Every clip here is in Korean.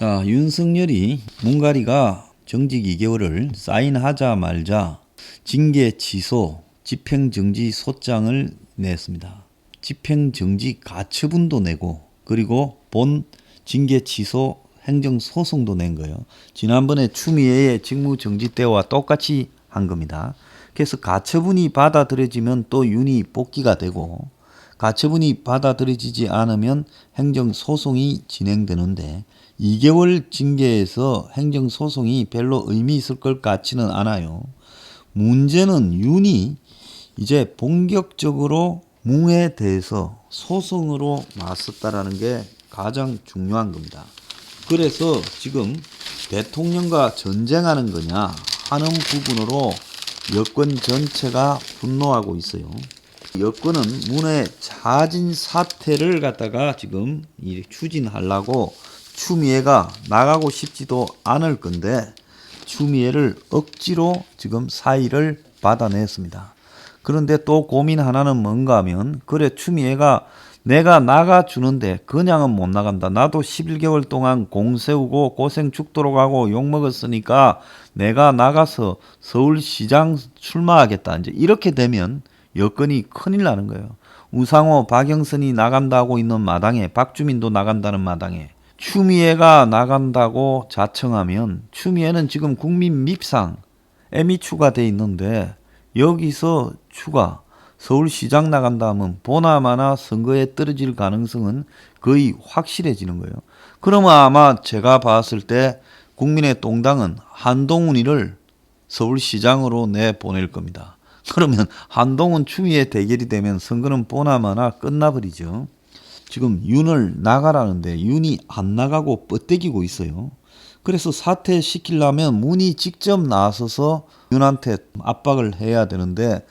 자, 윤석열이 문가리가 정직 2개월을 사인하자 말자 징계 취소 집행정지 소장을 냈습니다. 집행정지 가처분도 내고 그리고 본 징계 취소 행정소송도 낸 거예요. 지난번에 추미애의 직무정지 때와 똑같이 한 겁니다. 그래서 가처분이 받아들여지면 또 윤이 복귀가 되고 가처분이 받아들여지지 않으면 행정소송이 진행되는데 2개월 징계에서 행정소송이 별로 의미 있을 것 같지는 않아요. 문제는 윤이 이제 본격적으로 뭉에 대해서 소송으로 나섰다라는 게 가장 중요한 겁니다. 그래서 지금 대통령과 전쟁하는 거냐 하는 부분으로 여권 전체가 분노하고 있어요. 여권은 문의 자진 사퇴를 갖다가 지금 추진하려고 추미애가 나가고 싶지도 않을 건데 추미애를 억지로 지금 사의를 받아냈습니다. 그런데 또 고민 하나는 뭔가 하면 그래 추미애가 내가 나가주는데 그냥은 못 나간다. 나도 11개월 동안 공 세우고 고생 죽도록 하고 욕먹었으니까 내가 나가서 서울시장 출마하겠다. 이제 이렇게 되면 여건이 큰일 나는 거예요. 우상호, 박영선이 나간다고 있는 마당에 박주민도 나간다는 마당에 추미애가 나간다고 자청하면 추미애는 지금 국민 밉상 M이 추가돼 있는데 여기서 추가 서울시장 나간다 하면 보나마나 선거에 떨어질 가능성은 거의 확실해지는 거예요. 그러면 아마 제가 봤을 때 국민의 동당은 한동훈이를 서울시장으로 내보낼 겁니다. 그러면 한동훈 추미애 대결이 되면 선거는 보나마나 끝나버리죠. 지금 윤을 나가라는데 윤이 안 나가고 뻗대기고 있어요. 그래서 사퇴시키려면 문이 직접 나서서 윤한테 압박을 해야 되는데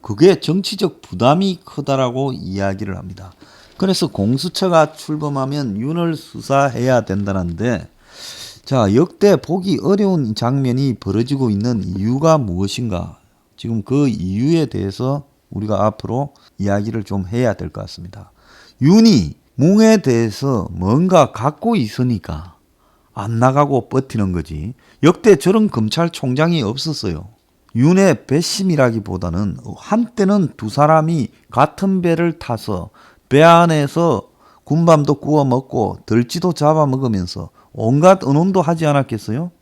그게 정치적 부담이 크다라고 이야기를 합니다. 그래서 공수처가 출범하면 윤을 수사해야 된다는데 자, 역대 보기 어려운 장면이 벌어지고 있는 이유가 무엇인가? 지금 그 이유에 대해서 우리가 앞으로 이야기를 좀 해야 될 것 같습니다. 윤이 뭉에 대해서 뭔가 갖고 있으니까 안 나가고 버티는 거지. 역대 저런 검찰총장이 없었어요. 윤의 배심이라기보다는 한때는 두 사람이 같은 배를 타서 배 안에서 군밤도 구워 먹고 들쥐도 잡아먹으면서 온갖 언혼도 하지 않았겠어요?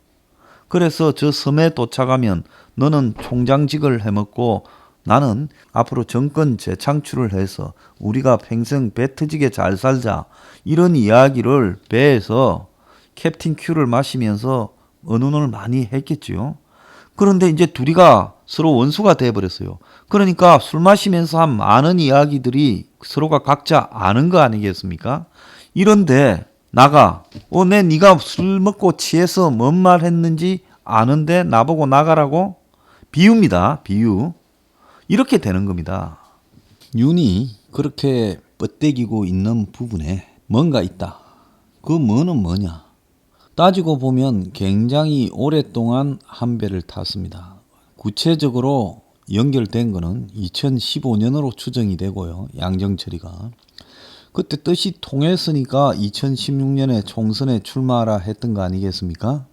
그래서 저 섬에 도착하면 너는 총장직을 해먹고 나는 앞으로 정권 재창출을 해서 우리가 평생 배 터지게 잘 살자 이런 이야기를 배에서 캡틴 큐를 마시면서 언론을 많이 했겠지요. 그런데 이제 둘이가 서로 원수가 돼버렸어요. 그러니까 술 마시면서 한 많은 이야기들이 서로가 각자 아는 거 아니겠습니까? 이런데 나가 네가 술 먹고 취해서 뭔 말 했는지 아는데 나보고 나가라고? 비유입니다. 비유. 이렇게 되는 겁니다. 윤이 그렇게 뻗대기고 있는 부분에 뭔가 있다. 그 뭐는 뭐냐? 따지고 보면 굉장히 오랫동안 한 배를 탔습니다. 구체적으로 연결된 거는 2015년으로 추정이 되고요. 양정철이가. 그때 뜻이 통했으니까 2016년에 총선에 출마하라 했던 거 아니겠습니까?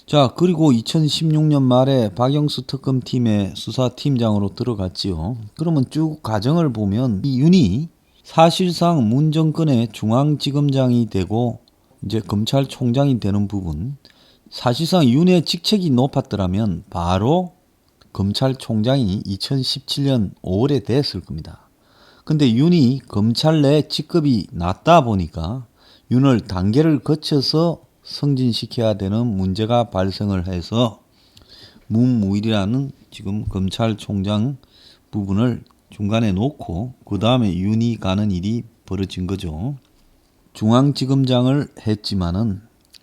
자, 그리고 2016년 말에 박영수 특검팀의 수사팀장으로 들어갔지요. 그러면 쭉 과정을 보면 이 윤이 사실상 문 정권의 중앙지검장이 되고 이제 검찰총장이 되는 부분, 사실상 윤의 직책이 높았더라면 바로 검찰총장이 2017년 5월에 됐을 겁니다. 근데 윤이 검찰 내 직급이 낮다 보니까 윤을 단계를 거쳐서 승진시켜야 되는 문제가 발생을 해서 문무일이라는 지금 검찰총장 부분을 중간에 놓고 그 다음에 윤이 가는 일이 벌어진 거죠. 중앙지검장을 했지만은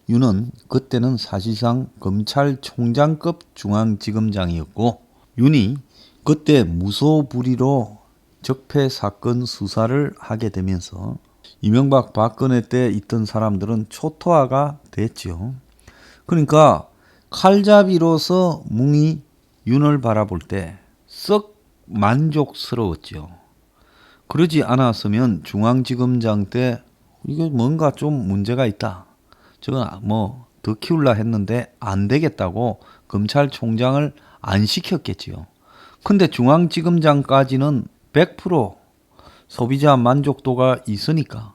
윤은 그때는 사실상 검찰총장급 중앙지검장이었고 윤이 그때 무소불위로 적폐 사건 수사를 하게 되면서 이명박 박근혜 때 있던 사람들은 초토화가 됐죠. 그러니까 칼잡이로서 뭉이 윤을 바라볼 때 썩 만족스러웠죠. 그러지 않았으면 중앙지검장 때 이게 뭔가 좀 문제가 있다. 저건 뭐 더 키울라 했는데 안 되겠다고 검찰총장을 안 시켰겠지요. 근데 중앙지검장까지는 100% 소비자 만족도가 있으니까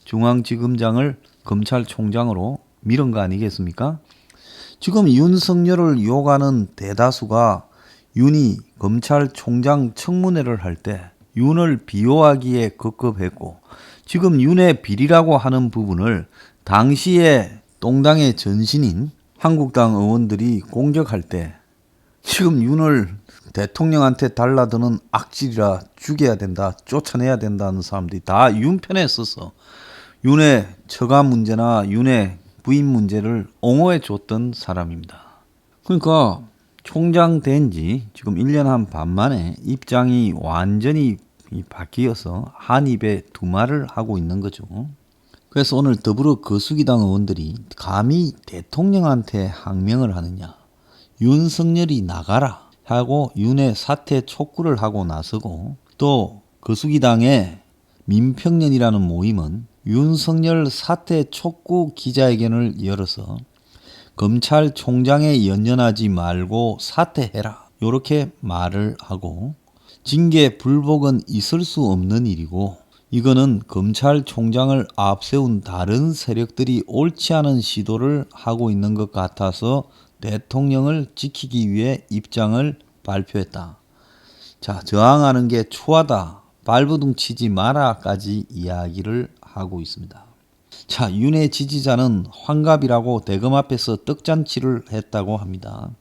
중앙지검장을 검찰총장으로 밀은 거 아니겠습니까? 지금 윤석열을 욕하는 대다수가 윤이 검찰총장 청문회를 할 때 윤을 비호하기에 급급했고, 지금 윤의 비리라고 하는 부분을 당시에 똥당의 전신인 한국당 의원들이 공격할 때 지금 윤을 대통령한테 달라드는 악질이라 죽여야 된다, 쫓아내야 된다는 사람들이 다 윤 편에 서서 윤의 처가 문제나 윤의 부인 문제를 옹호해 줬던 사람입니다. 그러니까 총장 된 지 지금 1년 한 반 만에 입장이 완전히 바뀌어서 한 입에 두 말을 하고 있는 거죠. 그래서 오늘 더불어 거수기당 의원들이 감히 대통령한테 항명을 하느냐, 윤석열이 나가라 하고 윤의 사퇴 촉구를 하고 나서고, 또 거수기당의 민평년이라는 모임은 윤석열 사퇴 촉구 기자회견을 열어서 검찰총장에 연연하지 말고 사퇴해라, 이렇게 말을 하고, 징계 불복은 있을 수 없는 일이고 이거는 검찰총장을 앞세운 다른 세력들이 옳지 않은 시도를 하고 있는 것 같아서 대통령을 지키기 위해 입장을 발표했다. 자, 저항하는 게 추하다, 발버둥 치지 마라까지 이야기를 하고 있습니다. 자, 윤의 지지자는 환갑이라고 대검 앞에서 떡잔치를 했다고 합니다.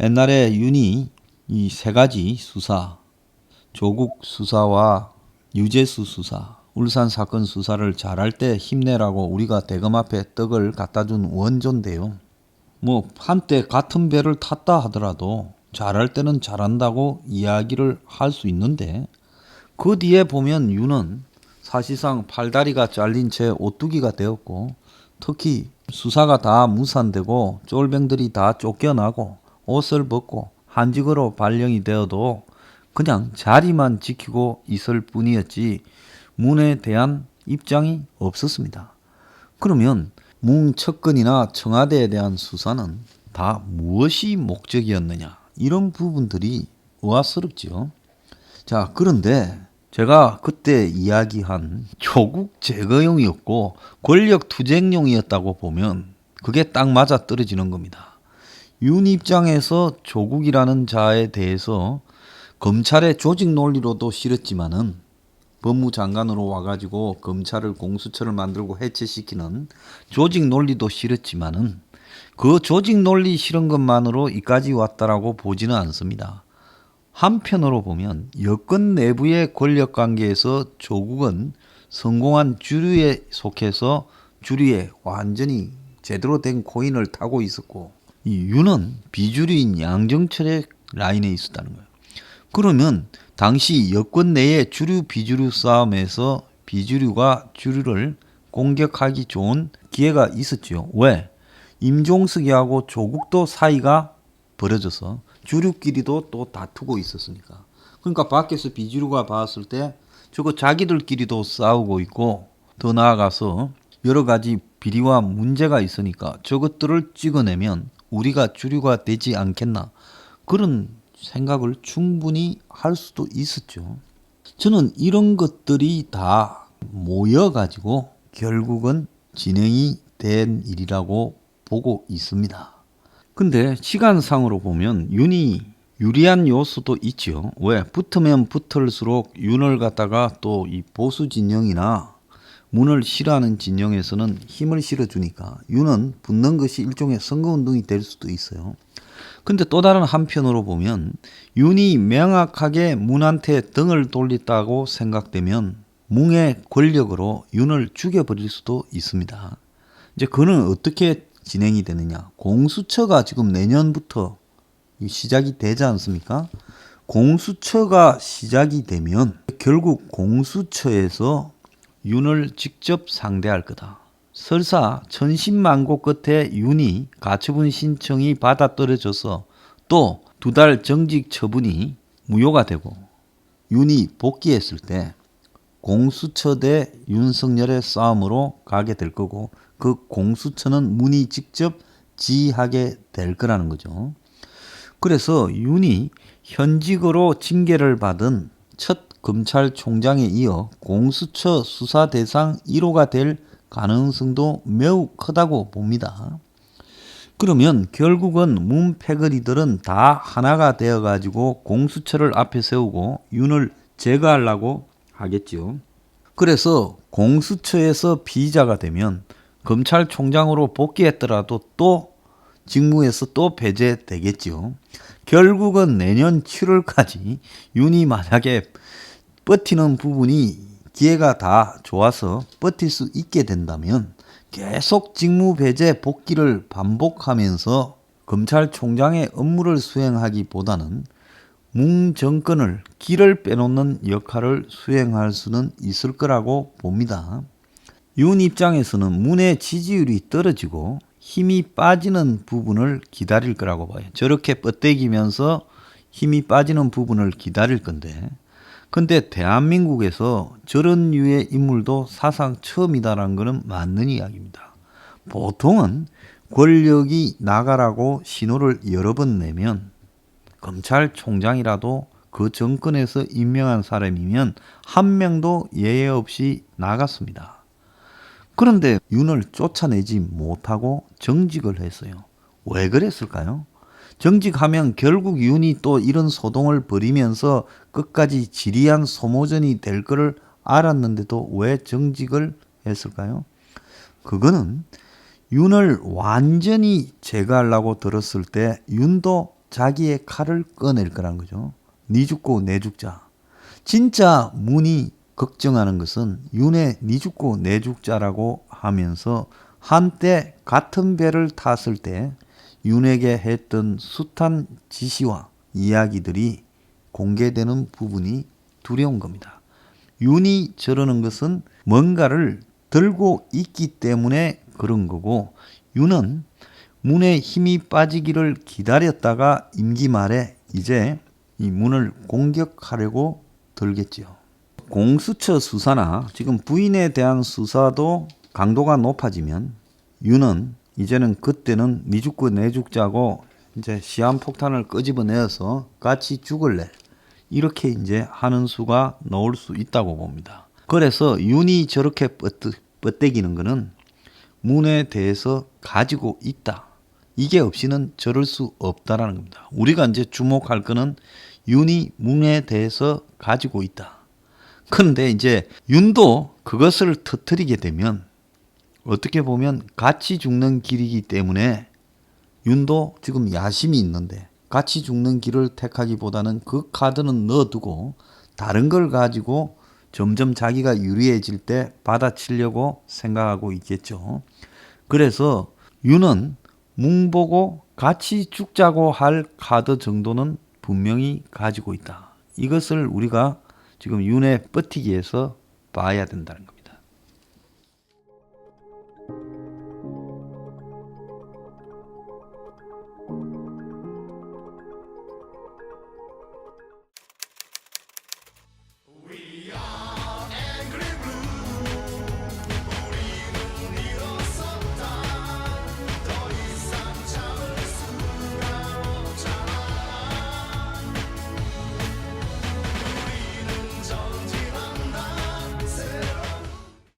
옛날에 윤이 이 세 가지 수사, 조국 수사와 유재수 수사, 울산 사건 수사를 잘할 때 힘내라고 우리가 대검 앞에 떡을 갖다 준 원조인데요. 뭐 한때 같은 배를 탔다 하더라도 잘할 때는 잘한다고 이야기를 할 수 있는데, 그 뒤에 보면 윤은 사실상 팔다리가 잘린 채 오뚜기가 되었고, 특히 수사가 다 무산되고 쫄병들이 다 쫓겨나고 옷을 벗고 한직으로 발령이 되어도 그냥 자리만 지키고 있을 뿐이었지 문에 대한 입장이 없었습니다. 그러면 뭉척근이나 청와대에 대한 수사는 다 무엇이 목적이었느냐, 이런 부분들이 의아스럽지요. 자, 그런데 제가 그때 이야기한 조국 제거용이었고 권력 투쟁용이었다고 보면 그게 딱 맞아 떨어지는 겁니다. 윤 입장에서 조국이라는 자에 대해서 검찰의 조직 논리로도 싫었지만은, 법무장관으로 와가지고 검찰을 공수처를 만들고 해체시키는 조직 논리도 싫었지만은, 그 조직 논리 싫은 것만으로 이까지 왔다라고 보지는 않습니다. 한편으로 보면 여권 내부의 권력관계에서 조국은 성공한 주류에 속해서 주류에 완전히 제대로 된 코인을 타고 있었고, 이 윤은 비주류인 양정철의 라인에 있었다는 거예요. 그러면 당시 여권 내의 주류 비주류 싸움에서 비주류가 주류를 공격하기 좋은 기회가 있었죠. 왜? 임종석이하고 조국도 사이가 벌어져서 주류끼리도 또 다투고 있었으니까. 그러니까 밖에서 비주류가 봤을 때 저거 자기들끼리도 싸우고 있고, 더 나아가서 여러 가지 비리와 문제가 있으니까 저것들을 찍어내면 우리가 주류가 되지 않겠나, 그런 생각을 충분히 할 수도 있었죠. 저는 이런 것들이 다 모여가지고 결국은 진행이 된 일이라고 보고 있습니다. 근데 시간상으로 보면 윤이 유리한 요소도 있죠. 왜? 붙으면 붙을수록 윤을 갖다가 또 이 보수 진영이나 문을 싫어하는 진영에서는 힘을 실어주니까 윤은 붙는 것이 일종의 선거운동이 될 수도 있어요. 근데 또 다른 한편으로 보면 윤이 명확하게 문한테 등을 돌렸다고 생각되면 뭉의 권력으로 윤을 죽여버릴 수도 있습니다. 이제 그는 어떻게 진행이 되느냐. 공수처가 지금 내년부터 시작이 되지 않습니까? 공수처가 시작이 되면 결국 공수처에서 윤을 직접 상대할 거다. 설사 천신만고 끝에 윤이 가처분 신청이 받아떨어져서 또 2달 정직 처분이 무효가 되고 윤이 복귀했을 때 공수처 대 윤석열의 싸움으로 가게 될 거고, 그 공수처는 문이 직접 지휘하게 될 거라는 거죠. 그래서 윤이 현직으로 징계를 받은 첫 검찰총장에 이어 공수처 수사 대상 1호가 될 가능성도 매우 크다고 봅니다. 그러면 결국은 문 패거리들은 다 하나가 되어가지고 공수처를 앞에 세우고 윤을 제거하려고 하겠지요. 그래서 공수처에서 피의자가 되면 검찰총장으로 복귀했더라도 또 직무에서 또 배제되겠지요. 결국은 내년 7월까지 윤이 만약에 버티는 부분이 기회가 다 좋아서 버틸 수 있게 된다면 계속 직무 배제 복귀를 반복하면서 검찰총장의 업무를 수행하기보다는 문 정권을 길을 빼놓는 역할을 수행할 수는 있을 거라고 봅니다. 윤 입장에서는 문의 지지율이 떨어지고 힘이 빠지는 부분을 기다릴 거라고 봐요. 저렇게 뻗대기면서 힘이 빠지는 부분을 기다릴 건데, 근데 대한민국에서 저런 류의 인물도 사상 처음이다라는 것은 맞는 이야기입니다. 보통은 권력이 나가라고 신호를 여러 번 내면 검찰총장이라도 그 정권에서 임명한 사람이면 한 명도 예외 없이 나갔습니다. 그런데 윤을 쫓아내지 못하고 정직을 했어요. 왜 그랬을까요? 정직하면 결국 윤이 또 이런 소동을 벌이면서 끝까지 지리한 소모전이 될 거를 알았는데도 왜 정직을 했을까요? 그거는 윤을 완전히 제거하려고 들었을 때 윤도 자기의 칼을 꺼낼 거란 거죠. 니 죽고 내 죽자. 진짜 문이 걱정하는 것은 윤의 니 죽고 내 죽자라고 하면서 한때 같은 배를 탔을 때 윤에게 했던 숱한 지시와 이야기들이 공개되는 부분이 두려운 겁니다. 윤이 저러는 것은 뭔가를 들고 있기 때문에 그런 거고, 윤은 문에 힘이 빠지기를 기다렸다가 임기 말에 이제 이 문을 공격하려고 들겠지요. 공수처 수사나 지금 부인에 대한 수사도 강도가 높아지면 윤은 이제는 그때는 니 죽고 내 죽자고 이제 시한폭탄을 끄집어내어서 같이 죽을래, 이렇게 이제 하는 수가 나올 수 있다고 봅니다. 그래서 윤이 저렇게 뻗대기는 거는 문에 대해서 가지고 있다, 이게 없이는 저럴 수 없다라는 겁니다. 우리가 이제 주목할 거는 윤이 문에 대해서 가지고 있다. 그런데 이제 윤도 그것을 터뜨리게 되면 어떻게 보면 같이 죽는 길이기 때문에 윤도 지금 야심이 있는데 같이 죽는 길을 택하기보다는 그 카드는 넣어두고 다른 걸 가지고 점점 자기가 유리해질 때 받아치려고 생각하고 있겠죠. 그래서 윤은 문 보고 같이 죽자고 할 카드 정도는 분명히 가지고 있다. 이것을 우리가 지금 윤의 버티기에서 봐야 된다는 겁니다.